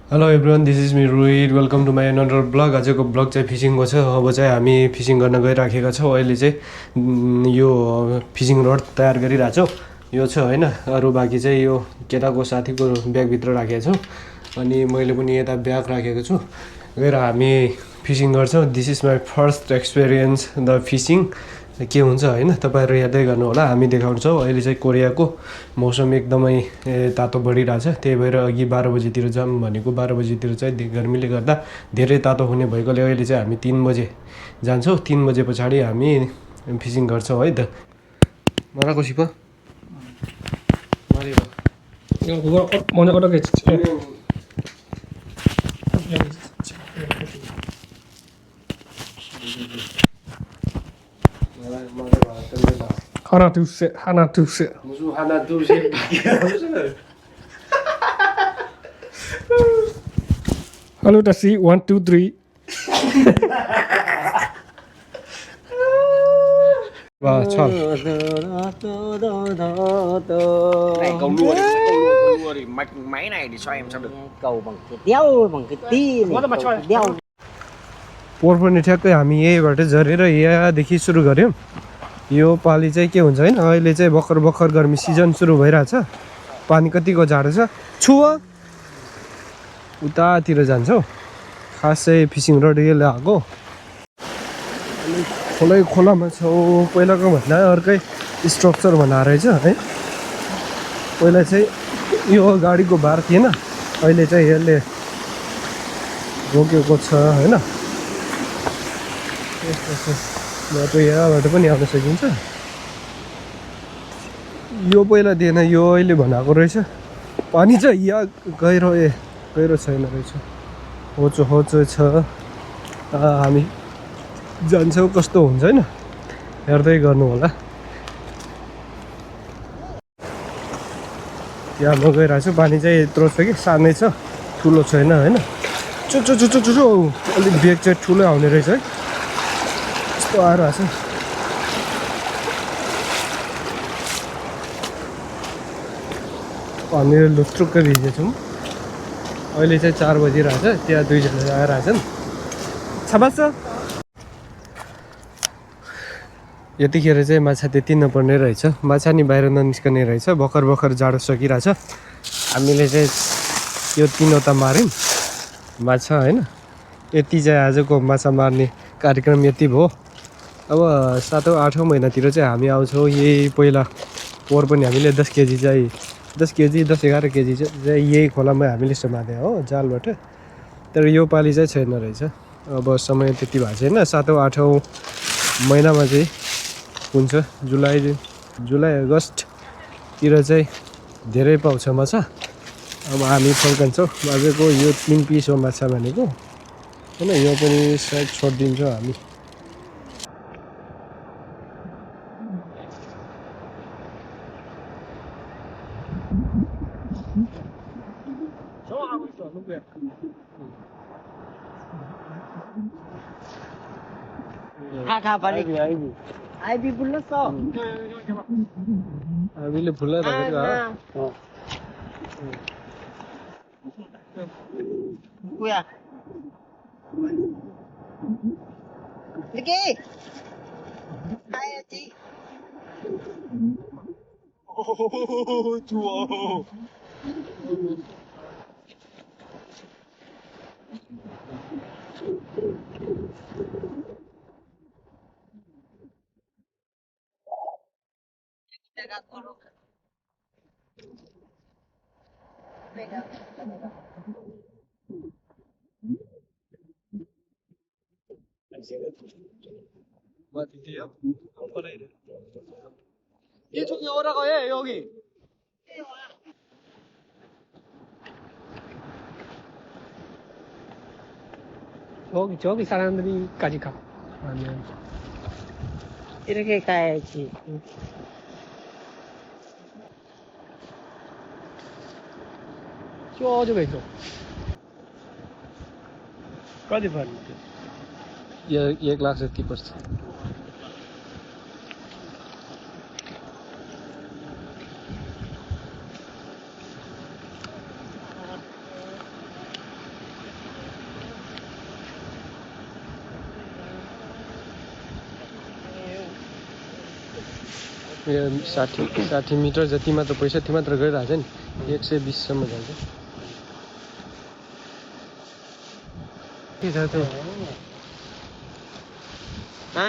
Hello everyone, this is me Rohit. Welcome to my another vlog. आजको vlog चाहिँ फिसिङको छ। अब चाहिँ हामी फिसिङ गर्न गइराखेका छौँ। अहिले चाहिँ यो फिसिङ रड तयार गरिरहेको छौँ। यो छ होइन, अरू बाँकी चाहिँ यो केटाको साथीको ब्यागभित्र राखेको छौँ। अनि मैले पनि यता ब्याग राखेको छु। गएर हामी फिसिङ गर्छौँ। This is my first experience the fishing. के हुन्छ होइन, तपाईँहरू हेर्दै गर्नु होला। हामी देखाउँछौँ। अहिले चाहिँ कोरियाको मौसम एकदमै तातो बढिरहेछ। त्यही भएर अघि 12 बजीतिर जाऊँ भनेको, 12 बजीतिर चाहिँ गर्मीले गर्दा धेरै तातो हुने भएकोले अहिले चाहिँ हामी 3 बजे जान्छौँ। 3 बजे पछाडि हामी फिसिङ गर्छौँ है त। मराको सिप 이거 그거 먼저 어떻게 하나 둘셋 하나 둘셋 무슨 하나 둘셋 밖에 없어요. Hello taxi 1 2 3 와, 참. Này cầu lua thì máy này thì sao em sao được cầu bằng cái đeo bằng cái ti này cầu đeo पोहोर पनि ठ्याक्कै हामी यहीबाट झरेर यहाँदेखि सुरु गऱ्यौँ। यो पालि चाहिँ के हुन्छ होइन, अहिले चाहिँ भर्खर भर्खर गर्मी सिजन सुरु भइरहेछ। पानी कतिको जाडो छ। छुवा उतातिर जान्छौँ। खास चाहिँ फिसिङ रड यसले आएको। खोलामा छौँ। पहिलाको भन्दा अर्कै स्ट्रक्चर बनाएर रहेछ है। पहिला चाहिँ यो गाडीको भार थिएन, अहिले चाहिँ यसले रोकेको छ होइन। बाटो यहाँबाट पनि आउन सकिन्छ। यो पहिला थिएन, यो अहिले बनाएको रहेछ। पानी चाहिँ यहाँ गहिरो छैन रहेछ, होचो छ। हामी जान्छौँ, कस्तो हुन्छ होइन, हेर्दै गर्नु होला। यहाँ म गइरहेको छु। पानी चाहिँ यत्रो छ कि सानै छ, ठुलो छैन होइन। चुचो अलिक बेग चाहिँ ठुलो आउने रहेछ है। यस्तो आइरहेको छ। हामीले लुत्रुक्क भिजेछौँ। अहिले चाहिँ 4 बजिरहेछ। त्यहाँ 2 जना आइरहेछन्। छाबास यतिखेर चाहिँ माछा त्यति नपर्ने रहेछ। माछा नि बाहिर ननिस्कने रहेछ। भर्खर जाडो सकिरहेछ। हामीले चाहिँ यो 3वटा माऱ्यौँ माछा होइन। यति चाहिँ आजको माछा मार्ने कार्यक्रम यति भयो। अब 7औँ 8औँ महिनातिर चाहिँ हामी आउँछौँ। यही पहिला पोहोर पनि हामीले 10 केजी चाहिँ 10-11 केजी चाहिँ यही खोलामा हामीले समात्यो हो, जालबाट। तर यो पालि चाहिँ छैन रहेछ। अब समय त्यति भएको छैन। 7औँ 8औँ महिनामा चाहिँ हुन्छ। जुलाई अगस्ततिर चाहिँ धेरै पाउँछ माछा। अब हामी फर्कन्छौँ। आजको यो 3 पिस हो माछा भनेको होइन। यो पनि सायद छोडिदिन्छौँ हामी। Kha balik Ivy bulasa हामीले फुल्ला राखेको हो। kuya lagi ayo Ci oh tua 이쪽에 오라고 해. 여기. 저기 사람들이까지 가. 아니면 이렇게 가야지 저쪽에 있어. कति पर्ने? 1 लाख जति पर्छ। यो 60 मिटर जति मात्र पैसा त्यो मात्र गइरहेको छ नि 120 सम्म जान्छ के छ त्यो Hả?